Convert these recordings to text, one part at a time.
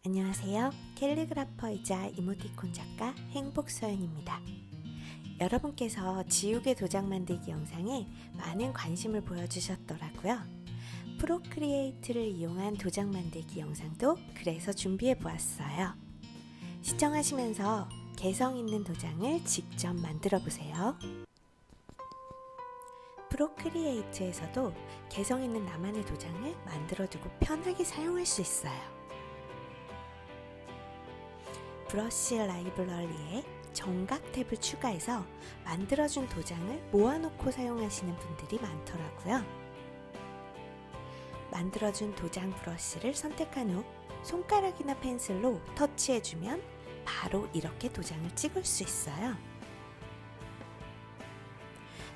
안녕하세요. 캘리그라퍼이자 이모티콘 작가 행복서연입니다. 여러분께서 지우개 도장 만들기 영상에 많은 관심을 보여주셨더라고요. 프로크리에이트를 이용한 도장 만들기 영상도 그래서 준비해 보았어요. 시청하시면서 개성 있는 도장을 직접 만들어 보세요. 프로크리에이트에서도 개성 있는 나만의 도장을 만들어두고 편하게 사용할 수 있어요. 브러쉬 라이브러리에 정각 탭을 추가해서 만들어준 도장을 모아놓고 사용하시는 분들이 많더라고요. 만들어준 도장 브러쉬를 선택한 후 손가락이나 펜슬로 터치해주면 바로 이렇게 도장을 찍을 수 있어요.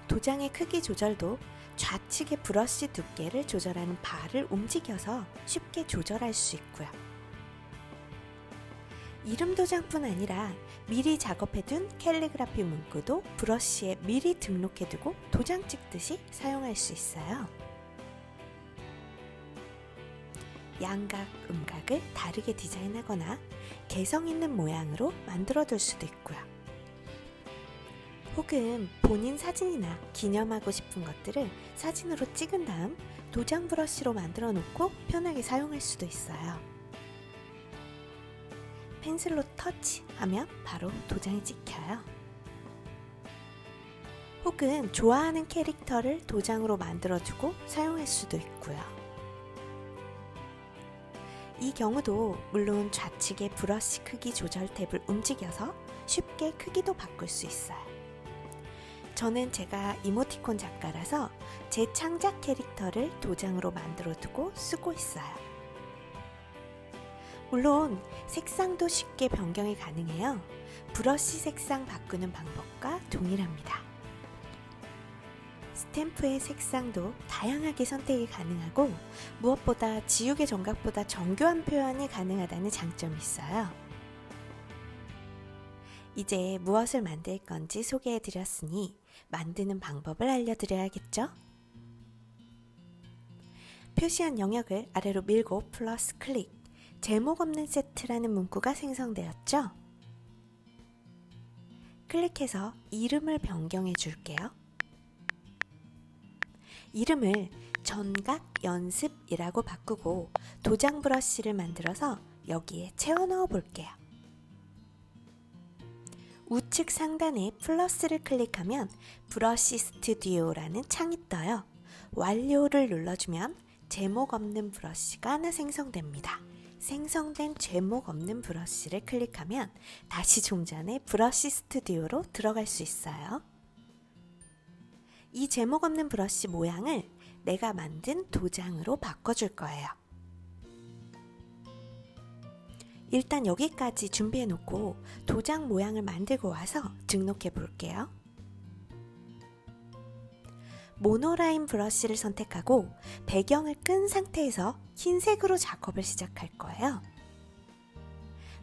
도장의 크기 조절도 좌측의 브러쉬 두께를 조절하는 바를 움직여서 쉽게 조절할 수 있고요. 이름 도장뿐 아니라 미리 작업해둔 캘리그라피 문구도 브러쉬에 미리 등록해두고 도장 찍듯이 사용할 수 있어요. 양각, 음각을 다르게 디자인하거나 개성 있는 모양으로 만들어둘 수도 있고요. 혹은 본인 사진이나 기념하고 싶은 것들을 사진으로 찍은 다음 도장 브러쉬로 만들어 놓고 편하게 사용할 수도 있어요. 펜슬로 터치하면 바로 도장이 찍혀요. 혹은 좋아하는 캐릭터를 도장으로 만들어주고 사용할 수도 있고요. 이 경우도 물론 좌측의 브러쉬 크기 조절 탭을 움직여서 쉽게 크기도 바꿀 수 있어요. 저는 제가 이모티콘 작가라서 제 창작 캐릭터를 도장으로 만들어두고 쓰고 있어요. 물론 색상도 쉽게 변경이 가능해요. 브러쉬 색상 바꾸는 방법과 동일합니다. 스탬프의 색상도 다양하게 선택이 가능하고 무엇보다 지우개 정각보다 정교한 표현이 가능하다는 장점이 있어요. 이제 무엇을 만들 건지 소개해 드렸으니 만드는 방법을 알려드려야겠죠? 표시한 영역을 아래로 밀고 플러스 클릭, 제목 없는 세트라는 문구가 생성되었죠? 클릭해서 이름을 변경해 줄게요. 이름을 전각 연습이라고 바꾸고 도장 브러쉬를 만들어서 여기에 채워 넣어 볼게요. 우측 상단에 플러스를 클릭하면 브러쉬 스튜디오라는 창이 떠요. 완료를 눌러주면 제목 없는 브러쉬가 하나 생성됩니다. 생성된 제목 없는 브러쉬를 클릭하면 다시 좀 전에 브러쉬 스튜디오로 들어갈 수 있어요. 이 제목 없는 브러쉬 모양을 내가 만든 도장으로 바꿔줄 거예요. 일단 여기까지 준비해 놓고 도장 모양을 만들고 와서 등록해 볼게요. 모노라인 브러쉬를 선택하고 배경을 끈 상태에서 흰색으로 작업을 시작할 거예요.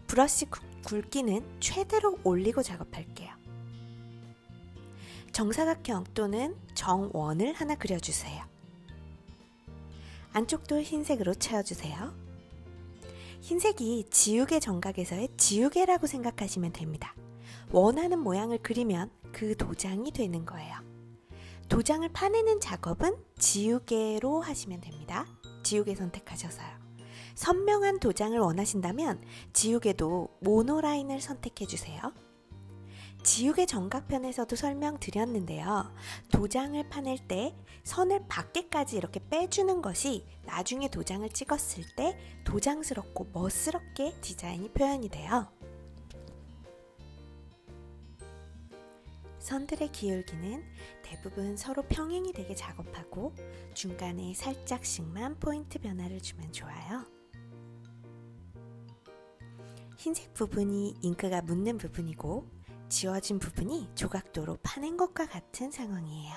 브러쉬 굵기는 최대로 올리고 작업할게요. 정사각형 또는 정원을 하나 그려주세요. 안쪽도 흰색으로 채워주세요. 흰색이 지우개 정각에서의 지우개라고 생각하시면 됩니다. 원하는 모양을 그리면 그 도장이 되는 거예요. 도장을 파내는 작업은 지우개로 하시면 됩니다. 지우개 선택하셔서요. 선명한 도장을 원하신다면 지우개도 모노라인을 선택해주세요. 지우개 정각편에서도 설명드렸는데요. 도장을 파낼 때 선을 밖에까지 이렇게 빼주는 것이 나중에 도장을 찍었을 때 도장스럽고 멋스럽게 디자인이 표현이 돼요. 선들의 기울기는 대부분 서로 평행이 되게 작업하고 중간에 살짝씩만 포인트 변화를 주면 좋아요. 흰색 부분이 잉크가 묻는 부분이고 지워진 부분이 조각도로 파낸 것과 같은 상황이에요.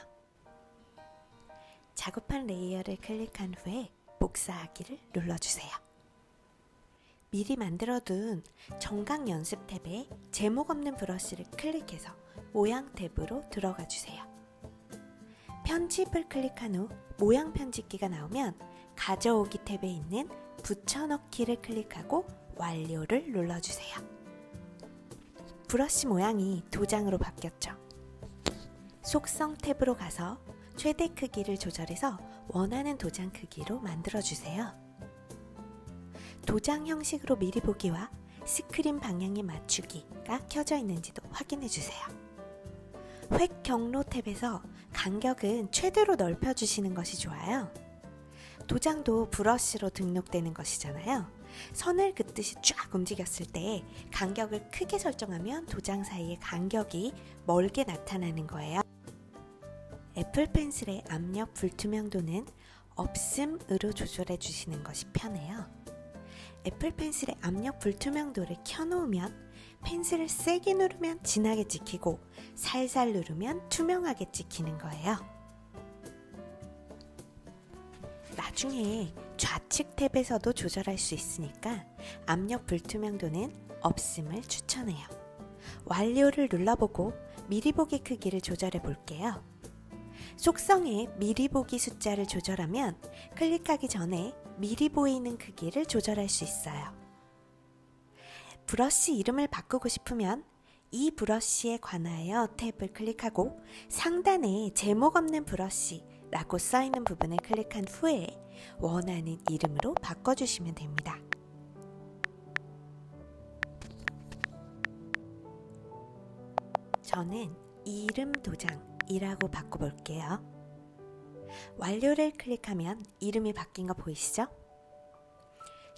작업한 레이어를 클릭한 후에 복사하기를 눌러주세요. 미리 만들어둔 정각 연습 탭에 제목 없는 브러쉬를 클릭해서 모양 탭으로 들어가 주세요. 편집을 클릭한 후 모양 편집기가 나오면 가져오기 탭에 있는 붙여넣기를 클릭하고 완료를 눌러주세요. 브러쉬 모양이 도장으로 바뀌었죠. 속성 탭으로 가서 최대 크기를 조절해서 원하는 도장 크기로 만들어주세요. 도장 형식으로 미리 보기와 스크린 방향에 맞추기가 켜져 있는지도 확인해주세요. 획 경로 탭에서 간격은 최대로 넓혀주시는 것이 좋아요. 도장도 브러쉬로 등록되는 것이잖아요. 선을 긋듯이 쫙 움직였을 때 간격을 크게 설정하면 도장 사이의 간격이 멀게 나타나는 거예요. 애플 펜슬의 압력 불투명도는 없음으로 조절해 주시는 것이 편해요. 애플 펜슬의 압력 불투명도를 켜놓으면 펜슬을 세게 누르면 진하게 찍히고 살살 누르면 투명하게 찍히는 거예요. 나중에 좌측 탭에서도 조절할 수 있으니까 압력 불투명도는 없음을 추천해요. 완료를 눌러보고 미리 보기 크기를 조절해 볼게요. 속성에 미리 보기 숫자를 조절하면 클릭하기 전에 미리 보이는 크기를 조절할 수 있어요. 브러쉬 이름을 바꾸고 싶으면 이 브러쉬에 관하여 탭을 클릭하고 상단에 제목 없는 브러쉬 라고 써있는 부분을 클릭한 후에 원하는 이름으로 바꿔주시면 됩니다. 저는 이름 도장이라고 바꿔볼게요. 완료를 클릭하면 이름이 바뀐 거 보이시죠?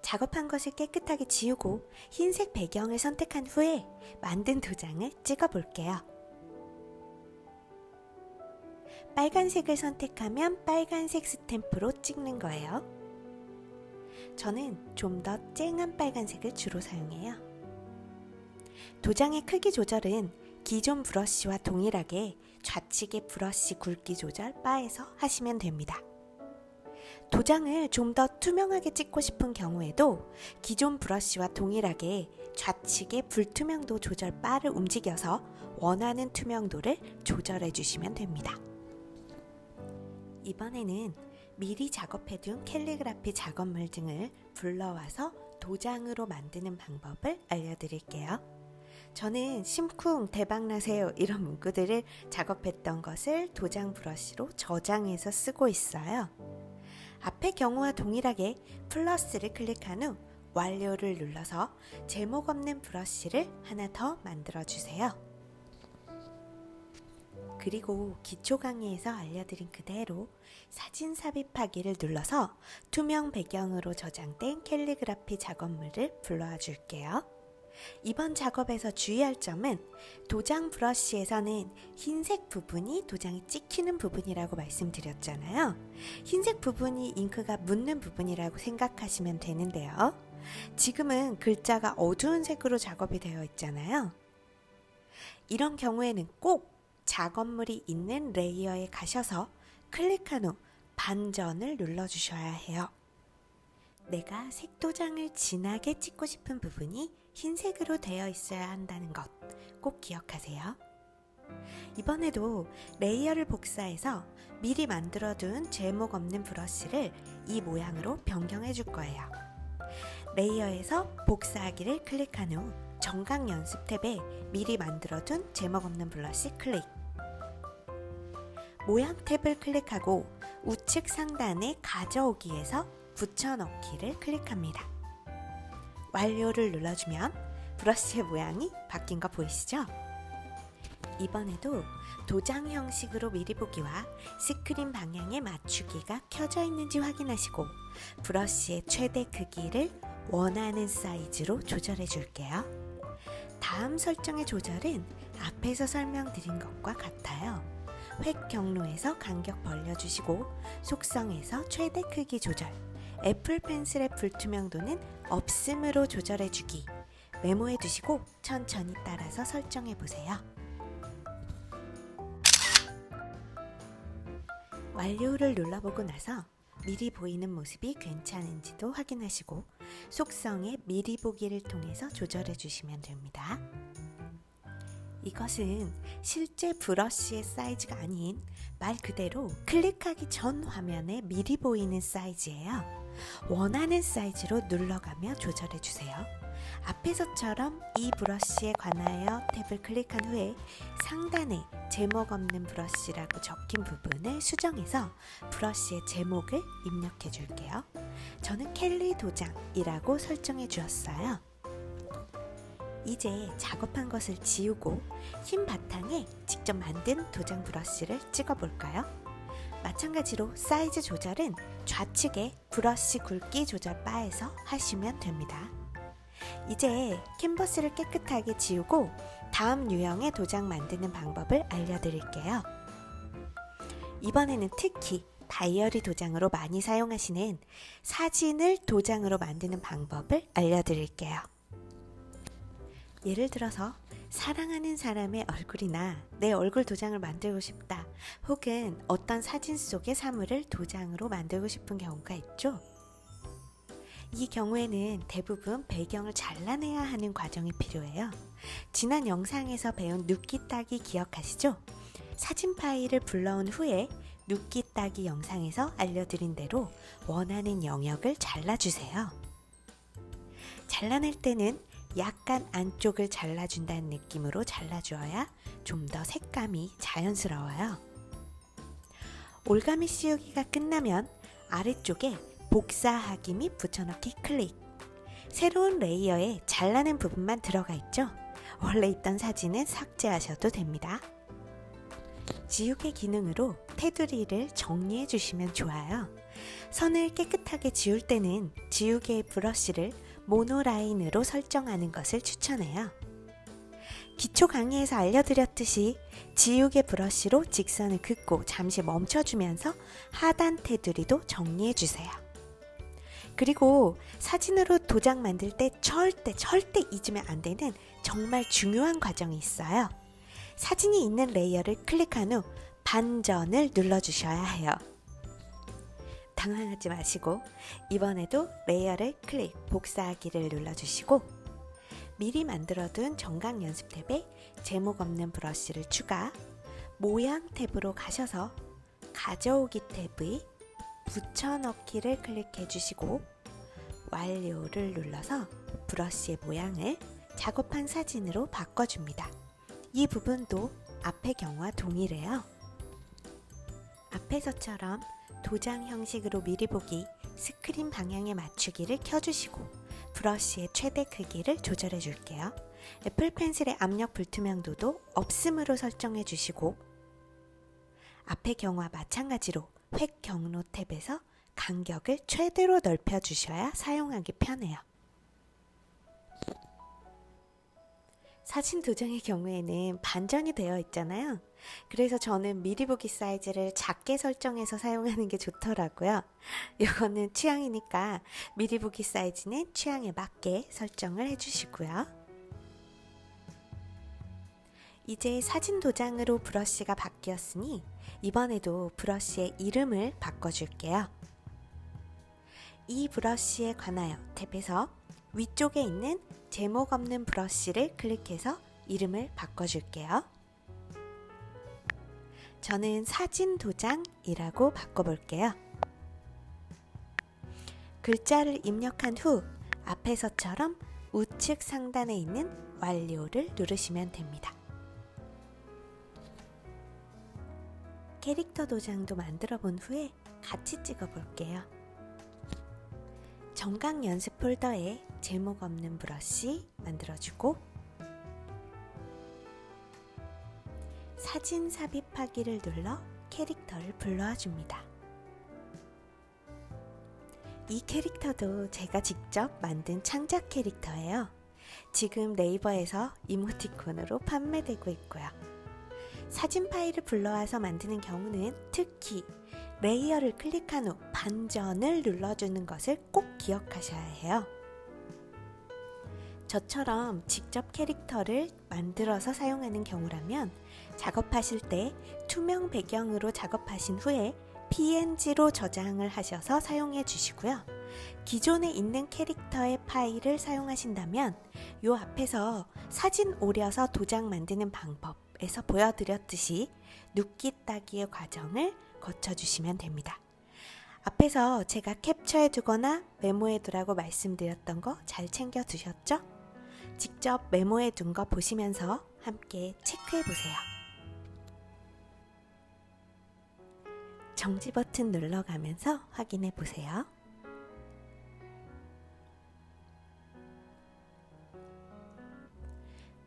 작업한 것을 깨끗하게 지우고 흰색 배경을 선택한 후에 만든 도장을 찍어 볼게요. 빨간색을 선택하면 빨간색 스탬프로 찍는 거예요. 저는 좀 더 쨍한 빨간색을 주로 사용해요. 도장의 크기 조절은 기존 브러쉬와 동일하게 좌측의 브러쉬 굵기 조절 바에서 하시면 됩니다. 도장을 좀 더 투명하게 찍고 싶은 경우에도 기존 브러쉬와 동일하게 좌측의 불투명도 조절 바를 움직여서 원하는 투명도를 조절해 주시면 됩니다. 이번에는 미리 작업해둔 캘리그라피 작업물 등을 불러와서 도장으로 만드는 방법을 알려드릴게요. 저는 심쿵 대박나세요 이런 문구들을 작업했던 것을 도장 브러쉬로 저장해서 쓰고 있어요. 앞의 경우와 동일하게 플러스를 클릭한 후 완료를 눌러서 제목 없는 브러쉬를 하나 더 만들어 주세요. 그리고 기초 강의에서 알려드린 그대로 사진 삽입하기를 눌러서 투명 배경으로 저장된 캘리그라피 작업물을 불러와 줄게요. 이번 작업에서 주의할 점은 도장 브러쉬에서는 흰색 부분이 도장이 찍히는 부분이라고 말씀드렸잖아요. 흰색 부분이 잉크가 묻는 부분이라고 생각하시면 되는데요. 지금은 글자가 어두운 색으로 작업이 되어 있잖아요. 이런 경우에는 꼭 작업물이 있는 레이어에 가셔서 클릭한 후 반전을 눌러주셔야 해요. 내가 색도장을 진하게 찍고 싶은 부분이 흰색으로 되어 있어야 한다는 것 꼭 기억하세요. 이번에도 레이어를 복사해서 미리 만들어둔 제목 없는 브러쉬를 이 모양으로 변경해 줄 거예요. 레이어에서 복사하기를 클릭한 후 정각 연습 탭에 미리 만들어둔 제목 없는 브러쉬 클릭. 모양 탭을 클릭하고 우측 상단에 가져오기에서 붙여넣기를 클릭합니다. 완료를 눌러주면 브러쉬의 모양이 바뀐 거 보이시죠? 이번에도 도장 형식으로 미리 보기와 스크린 방향에 맞추기가 켜져 있는지 확인하시고 브러쉬의 최대 크기를 원하는 사이즈로 조절해 줄게요. 다음 설정의 조절은 앞에서 설명드린 것과 같아요. 획 경로에서 간격 벌려주시고 속성에서 최대 크기 조절, 애플 펜슬의 불투명도는 없음으로 조절해주기 메모해두시고 천천히 따라서 설정해보세요. 완료를 눌러보고 나서 미리 보이는 모습이 괜찮은지도 확인하시고 속성에 미리 보기를 통해서 조절해주시면 됩니다. 이것은 실제 브러쉬의 사이즈가 아닌 말 그대로 클릭하기 전 화면에 미리 보이는 사이즈예요. 원하는 사이즈로 눌러가며 조절해 주세요. 앞에서처럼 이 브러쉬에 관하여 탭을 클릭한 후에 상단에 제목 없는 브러쉬라고 적힌 부분을 수정해서 브러쉬의 제목을 입력해 줄게요. 저는 켈리 도장이라고 설정해 주었어요. 이제 작업한 것을 지우고 흰 바탕에 직접 만든 도장 브러쉬를 찍어 볼까요? 마찬가지로 사이즈 조절은 좌측에 브러쉬 굵기 조절 바에서 하시면 됩니다. 이제 캔버스를 깨끗하게 지우고 다음 유형의 도장 만드는 방법을 알려드릴게요. 이번에는 특히 다이어리 도장으로 많이 사용하시는 사진을 도장으로 만드는 방법을 알려드릴게요. 예를 들어서 사랑하는 사람의 얼굴이나 내 얼굴 도장을 만들고 싶다, 혹은 어떤 사진 속의 사물을 도장으로 만들고 싶은 경우가 있죠. 이 경우에는 대부분 배경을 잘라내야 하는 과정이 필요해요. 지난 영상에서 배운 눕기 따기 기억하시죠? 사진 파일을 불러온 후에 눕기 따기 영상에서 알려드린 대로 원하는 영역을 잘라주세요. 잘라낼 때는 약간 안쪽을 잘라준다는 느낌으로 잘라주어야 좀 더 색감이 자연스러워요. 올가미 씌우기가 끝나면 아래쪽에 복사하기 및 붙여넣기 클릭. 새로운 레이어에 잘라낸 부분만 들어가 있죠? 원래 있던 사진은 삭제하셔도 됩니다. 지우개 기능으로 테두리를 정리해 주시면 좋아요. 선을 깨끗하게 지울 때는 지우개의 브러쉬를 모노라인으로 설정하는 것을 추천해요. 기초 강의에서 알려드렸듯이 지우개 브러쉬로 직선을 긋고 잠시 멈춰주면서 하단 테두리도 정리해 주세요. 그리고 사진으로 도장 만들 때 절대 잊으면 안 되는 정말 중요한 과정이 있어요. 사진이 있는 레이어를 클릭한 후 반전을 눌러주셔야 해요. 당황하지 마시고 이번에도 레이어를 클릭, 복사하기를 눌러주시고 미리 만들어둔 정각 연습 탭에 제목 없는 브러쉬를 추가, 모양 탭으로 가셔서 가져오기 탭의 붙여넣기를 클릭해 주시고 완료를 눌러서 브러쉬의 모양을 작업한 사진으로 바꿔줍니다. 이 부분도 앞의 경우와 동일해요. 앞에서처럼 도장 형식으로 미리 보기, 스크린 방향에 맞추기를 켜주시고 브러쉬의 최대 크기를 조절해 줄게요. 애플 펜슬의 압력 불투명도도 없음으로 설정해 주시고 앞의 경우와 마찬가지로 획 경로 탭에서 간격을 최대로 넓혀 주셔야 사용하기 편해요. 사진 도장의 경우에는 반전이 되어 있잖아요. 그래서 저는 미리 보기 사이즈를 작게 설정해서 사용하는 게 좋더라고요. 이거는 취향이니까 미리 보기 사이즈는 취향에 맞게 설정을 해주시고요. 이제 사진 도장으로 브러쉬가 바뀌었으니 이번에도 브러쉬의 이름을 바꿔줄게요. 이 브러쉬에 관하여 탭에서 위쪽에 있는 제목 없는 브러쉬를 클릭해서 이름을 바꿔줄게요. 저는 사진 도장이라고 바꿔볼게요. 글자를 입력한 후 앞에서처럼 우측 상단에 있는 완료를 누르시면 됩니다. 캐릭터 도장도 만들어 본 후에 같이 찍어 볼게요. 정각 연습 폴더에 제목 없는 브러쉬 만들어주고 사진 삽입하기를 눌러 캐릭터를 불러와 줍니다. 이 캐릭터도 제가 직접 만든 창작 캐릭터예요. 지금 네이버에서 이모티콘으로 판매되고 있고요. 사진 파일을 불러와서 만드는 경우는 특히 레이어를 클릭한 후 반전을 눌러주는 것을 꼭 기억하셔야 해요. 저처럼 직접 캐릭터를 만들어서 사용하는 경우라면 작업하실 때 투명 배경으로 작업하신 후에 PNG로 저장을 하셔서 사용해 주시고요. 기존에 있는 캐릭터의 파일을 사용하신다면 요 앞에서 사진 오려서 도장 만드는 방법에서 보여드렸듯이 눕기 따기의 과정을 거쳐주시면 됩니다. 앞에서 제가 캡처해 두거나 메모해 두라고 말씀드렸던 거 잘 챙겨 두셨죠? 직접 메모해 둔 거 보시면서 함께 체크해 보세요. 정지 버튼 눌러가면서 확인해 보세요.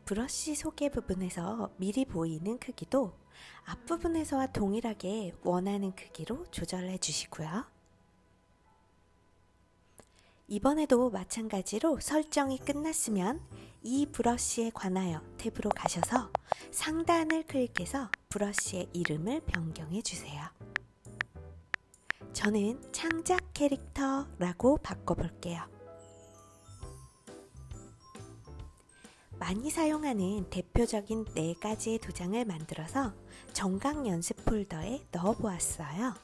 브러쉬 소개 부분에서 미리 보이는 크기도 앞부분에서와 동일하게 원하는 크기로 조절해 주시고요. 이번에도 마찬가지로 설정이 끝났으면 이 브러쉬에 관하여 탭으로 가셔서 상단을 클릭해서 브러쉬의 이름을 변경해 주세요. 저는 창작 캐릭터라고 바꿔볼게요. 많이 사용하는 대표적인 4가지의 도장을 만들어서 정각 연습 폴더에 넣어 보았어요.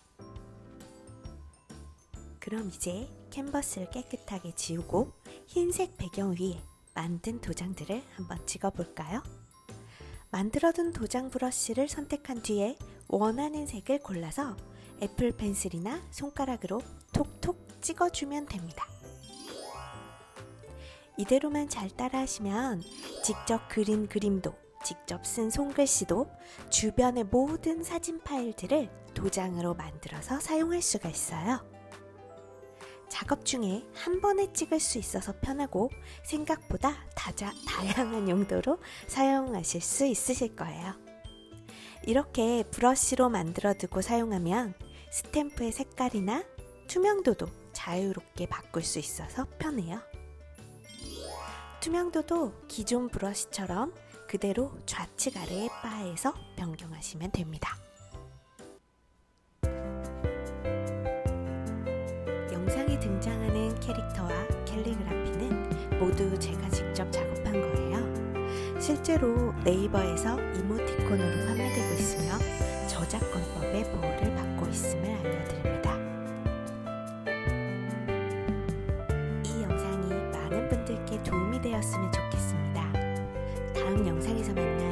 그럼 이제 캔버스를 깨끗하게 지우고 흰색 배경 위에 만든 도장들을 한번 찍어 볼까요? 만들어둔 도장 브러쉬를 선택한 뒤에 원하는 색을 골라서 애플 펜슬이나 손가락으로 톡톡 찍어주면 됩니다. 이대로만 잘 따라하시면 직접 그린 그림도, 직접 쓴 손글씨도 주변의 모든 사진 파일들을 도장으로 만들어서 사용할 수가 있어요. 작업 중에 한 번에 찍을 수 있어서 편하고 생각보다 다양한 용도로 사용하실 수 있으실 거예요. 이렇게 브러쉬로 만들어 두고 사용하면 스탬프의 색깔이나 투명도도 자유롭게 바꿀 수 있어서 편해요. 투명도도 기존 브러쉬처럼 그대로 좌측 아래의 바에서 변경하시면 됩니다. 영상에 등장하는 캐릭터와 캘리그라피는 모두 제가 직접 작업한 거예요. 실제로 네이버에서 이모티콘으로 판매되고 있으며 저작권법의 보호를 받고 있음을 알려드립니다. 이 영상이 많은 분들께 도움이 되었으면 좋겠습니다. 다음 영상에서 만나요.